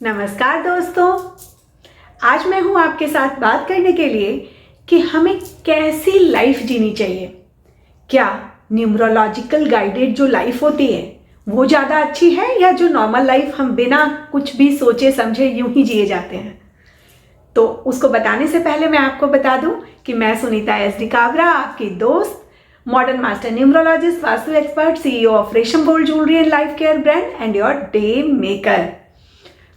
नमस्कार दोस्तों, आज मैं हूं आपके साथ बात करने के लिए कि हमें कैसी लाइफ जीनी चाहिए। क्या न्यूमरोलॉजिकल गाइडेड जो लाइफ होती है वो ज़्यादा अच्छी है या जो नॉर्मल लाइफ हम बिना कुछ भी सोचे समझे यूं ही जिए जाते हैं। तो उसको बताने से पहले मैं आपको बता दूं कि मैं सुनीता एस.डी. काबरा, आपकी दोस्त, modern master numerologist, vastu expert, CEO of Resham gold jewellery and life care brand and your day maker.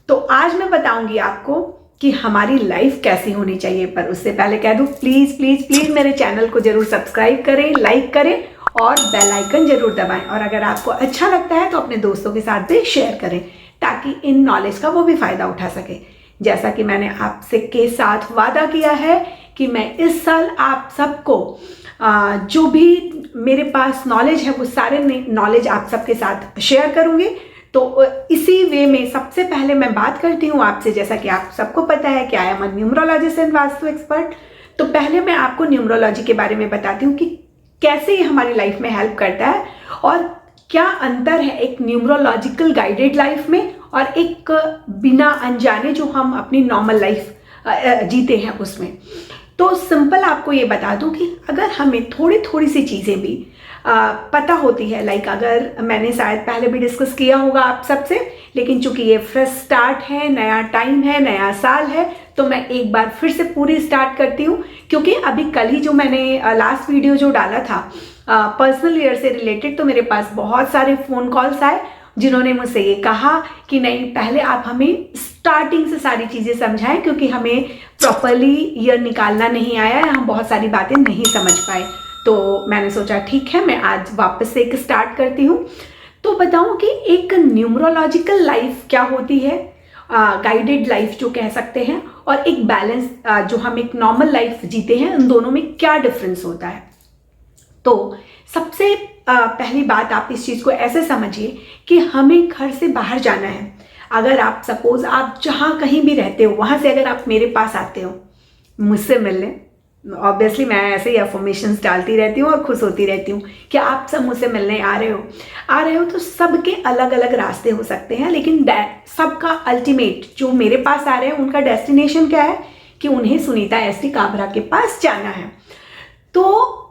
तो आज मैं बताऊंगी आपको कि हमारी लाइफ कैसी होनी चाहिए, पर उससे पहले कह दूं प्लीज प्लीज प्लीज मेरे चैनल को जरूर सब्सक्राइब करें, लाइक करें और बेल आइकन जरूर दबाएं। और अगर आपको अच्छा लगता है तो अपने दोस्तों के साथ भी शेयर करें ताकि इन नॉलेज का वो भी फायदा उठा सके। जैसा कि मैंने आपसे के साथ वादा किया है कि मैं इस साल आप सबको जो भी मेरे पास नॉलेज है वो सारे नॉलेज आप सबके साथ शेयर करूंगी। तो इसी वे में सबसे पहले मैं बात करती हूँ आपसे, जैसा कि आप सबको पता है कि I am a numerologist and vastu expert. तो पहले मैं आपको न्यूमरोलॉजी के बारे में बताती हूँ कि कैसे ये हमारी लाइफ में हेल्प करता है और क्या अंतर है एक न्यूमरोलॉजिकल गाइडेड लाइफ में और एक बिना अनजाने जो हम अपनी नॉर्मल लाइफ जीते हैं उसमें। तो सिंपल आपको ये बता दूं कि अगर हमें थोड़ी थोड़ी सी चीज़ें भी पता होती है, लाइक अगर मैंने शायद पहले भी डिस्कस किया होगा आप सबसे, लेकिन चूंकि ये फ्रेश स्टार्ट है, नया टाइम है, नया साल है, तो मैं एक बार फिर से पूरी स्टार्ट करती हूँ। क्योंकि अभी कल ही जो मैंने लास्ट वीडियो जो डाला था पर्सनल ईयर से रिलेटेड, तो मेरे पास बहुत सारे फ़ोन कॉल्स आए जिन्होंने मुझसे ये कहा कि नहीं, पहले आप हमें स्टार्टिंग से सारी चीज़ें समझाएं क्योंकि हमें प्रॉपरली ईयर निकालना नहीं आया है, हम बहुत सारी बातें नहीं समझ पाए। तो मैंने सोचा ठीक है, मैं आज वापस से एक स्टार्ट करती हूँ। तो बताऊँ कि एक न्यूमरोलॉजिकल लाइफ क्या होती है, गाइडेड लाइफ जो कह सकते हैं, और एक बैलेंस जो हम एक नॉर्मल लाइफ जीते हैं, उन दोनों में क्या डिफरेंस होता है। तो सबसे पहली बात आप इस चीज़ को ऐसे समझिए कि हमें घर से बाहर जाना है। अगर आप सपोज आप जहाँ कहीं भी रहते हो वहाँ से अगर आप मेरे पास आते हो मुझसे मिलने, ऑब्वियसली मैं ऐसे ही अफर्मेशंस डालती रहती हूँ और खुश होती रहती हूँ कि आप सब मुझसे मिलने आ रहे हो। तो सबके अलग अलग रास्ते हो सकते हैं, लेकिन सबका अल्टीमेट जो मेरे पास आ रहे हैं उनका डेस्टिनेशन क्या है कि उन्हें सुनीता एस.डी. काबरा के पास जाना है। तो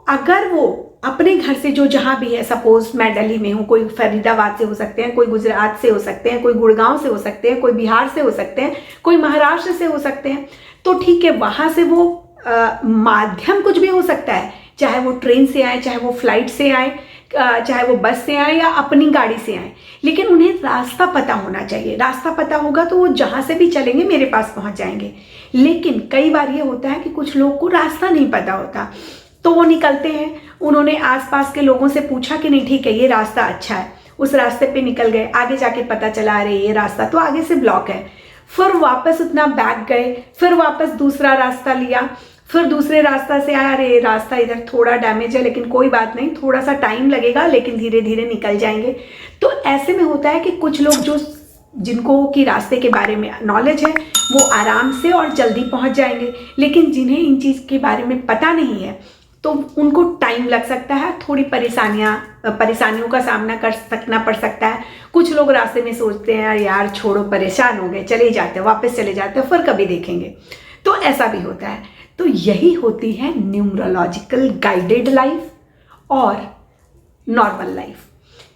अगर वो अपने घर से जो जहाँ भी है, सपोज मैं दिल्ली में हूँ, कोई फरीदाबाद से हो सकते हैं, कोई गुजरात से हो सकते हैं, कोई गुड़गांव से हो सकते हैं, कोई बिहार से हो सकते हैं, कोई महाराष्ट्र से हो सकते हैं, तो ठीक है, वहाँ से वो माध्यम कुछ भी हो सकता है, चाहे वो ट्रेन से आए, चाहे वो फ्लाइट से आए, चाहे वो बस से आए या अपनी गाड़ी से आए, लेकिन उन्हें रास्ता पता होना चाहिए। रास्ता पता होगा तो वो जहाँ से भी चलेंगे मेरे पास पहुँच जाएंगे। लेकिन कई बार ये होता है कि कुछ लोग को रास्ता नहीं पता होता, तो वो निकलते हैं, उन्होंने आसपास के लोगों से पूछा कि नहीं ठीक है ये रास्ता अच्छा है, उस रास्ते पे निकल गए, आगे जाके पता चला अरे ये रास्ता तो आगे से ब्लॉक है, फिर वापस उतना बैक गए, फिर वापस दूसरा रास्ता लिया, फिर दूसरे रास्ता से आया, अरे रास्ता इधर थोड़ा डैमेज है, लेकिन कोई बात नहीं, थोड़ा सा टाइम लगेगा लेकिन धीरे धीरे निकल जाएंगे। तो ऐसे में होता है कि कुछ लोग जो जिनको कि रास्ते के बारे में नॉलेज है वो आराम से और जल्दी पहुंच जाएंगे, लेकिन जिन्हें इन चीज़ के बारे में पता नहीं है तो उनको टाइम लग सकता है, थोड़ी परेशानियों का सामना करना पड़ सकता है। कुछ लोग रास्ते में सोचते हैं यार छोड़ो, परेशान हो गए, चले जाते, वापस चले जाते, फिर कभी देखेंगे, तो ऐसा भी होता है। तो यही होती है न्यूमरोलॉजिकल गाइडेड लाइफ और नॉर्मल लाइफ,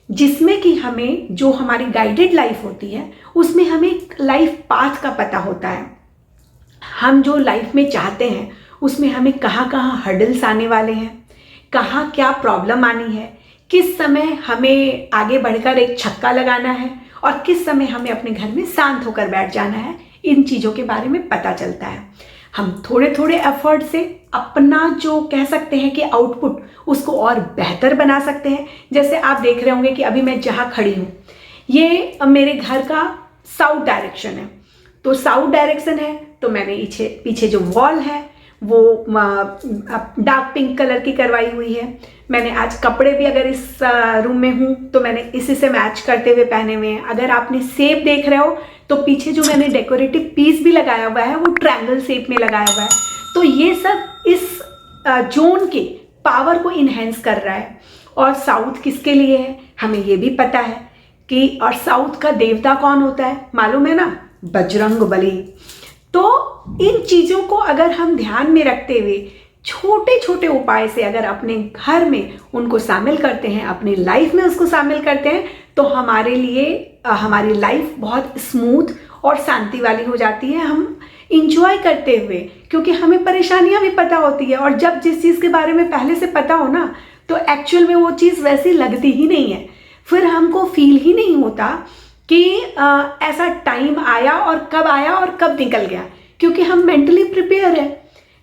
जिसमें कि हमें जो हमारी गाइडेड लाइफ होती है उसमें हमें लाइफ पाथ का पता होता है। हम जो लाइफ में चाहते हैं उसमें हमें कहाँ कहाँ हर्डल्स आने वाले हैं, कहाँ क्या प्रॉब्लम आनी है, किस समय हमें आगे बढ़कर एक छक्का लगाना है और किस समय हमें अपने घर में शांत होकर बैठ जाना है, इन चीज़ों के बारे में पता चलता है। हम थोड़े थोड़े एफर्ट से अपना जो कह सकते हैं कि आउटपुट उसको और बेहतर बना सकते हैं। जैसे आप देख रहे होंगे कि अभी मैं जहाँ खड़ी हूँ ये मेरे घर का साउथ डायरेक्शन है, तो साउथ डायरेक्शन है तो मैंने पीछे जो वॉल है वो डार्क पिंक कलर की करवाई हुई है। मैंने आज कपड़े भी अगर इस रूम में हूँ तो मैंने इसी से मैच करते हुए पहने हुए हैं। अगर आपने शेप देख रहे हो तो पीछे जो मैंने डेकोरेटिव पीस भी लगाया हुआ है वो ट्रायंगल शेप में लगाया हुआ है। तो ये सब इस जोन के पावर को इन्हेंस कर रहा है। और साउथ किसके लिए है हमें ये भी पता है कि, और साउथ का देवता कौन होता है मालूम है ना, बजरंगबली। तो इन चीज़ों को अगर हम ध्यान में रखते हुए छोटे छोटे उपाय से अगर अपने घर में उनको शामिल करते हैं, अपनी लाइफ में उसको शामिल करते हैं, तो हमारे लिए हमारी लाइफ बहुत स्मूथ और शांति वाली हो जाती है, हम इंजॉय करते हुए। क्योंकि हमें परेशानियां भी पता होती है, और जब जिस चीज़ के बारे में पहले से पता हो ना, तो एक्चुअल में वो चीज़ वैसी लगती ही नहीं है, फिर हमको फील ही नहीं होता कि ऐसा टाइम आया और कब निकल गया, क्योंकि हम मेंटली प्रिपेयर हैं।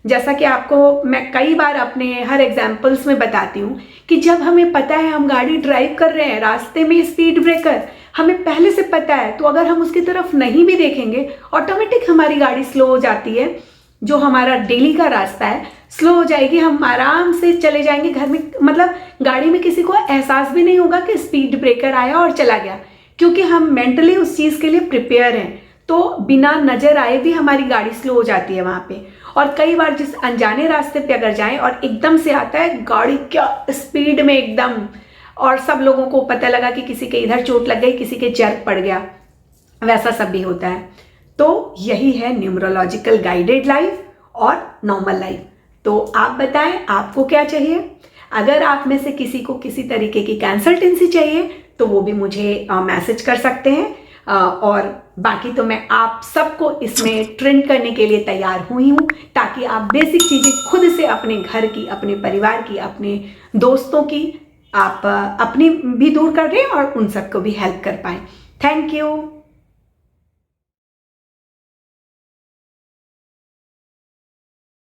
जैसा कि आपको मैं कई बार अपने हर एग्जाम्पल्स में बताती हूँ कि जब हमें पता है हम गाड़ी ड्राइव कर रहे हैं, रास्ते में स्पीड ब्रेकर हमें पहले से पता है, तो अगर हम उसकी तरफ नहीं भी देखेंगे ऑटोमेटिक हमारी गाड़ी स्लो हो जाती है। जो हमारा डेली का रास्ता है स्लो हो जाएगी, हम आराम से चले जाएंगे घर में, मतलब गाड़ी में किसी को एहसास भी नहीं होगा कि स्पीड ब्रेकर आया और चला गया, क्योंकि हम मेंटली उस चीज़ के लिए प्रिपेयर हैं। तो बिना नजर आए भी हमारी गाड़ी स्लो हो जाती है वहाँ पे। और कई बार जिस अनजाने रास्ते पे अगर जाएं और एकदम से आता है गाड़ी क्या स्पीड में एकदम, और सब लोगों को पता लगा कि किसी के इधर चोट लग गई, किसी के जर्क पड़ गया, वैसा सब भी होता है। तो यही है न्यूमरोलॉजिकल गाइडेड लाइफ और नॉर्मल लाइफ। तो आप बताएं आपको क्या चाहिए। अगर आप में से किसी को किसी तरीके की कंसल्टेंसी चाहिए तो वो भी मुझे मैसेज कर सकते हैं, और बाकी तो मैं आप सबको इसमें ट्रेंड करने के लिए तैयार हुई हूँ, ताकि आप बेसिक चीज़ें खुद से अपने घर की, अपने परिवार की, अपने दोस्तों की आप अपनी भी दूर कर दें और उन सबको भी हेल्प कर पाएँ। Thank you.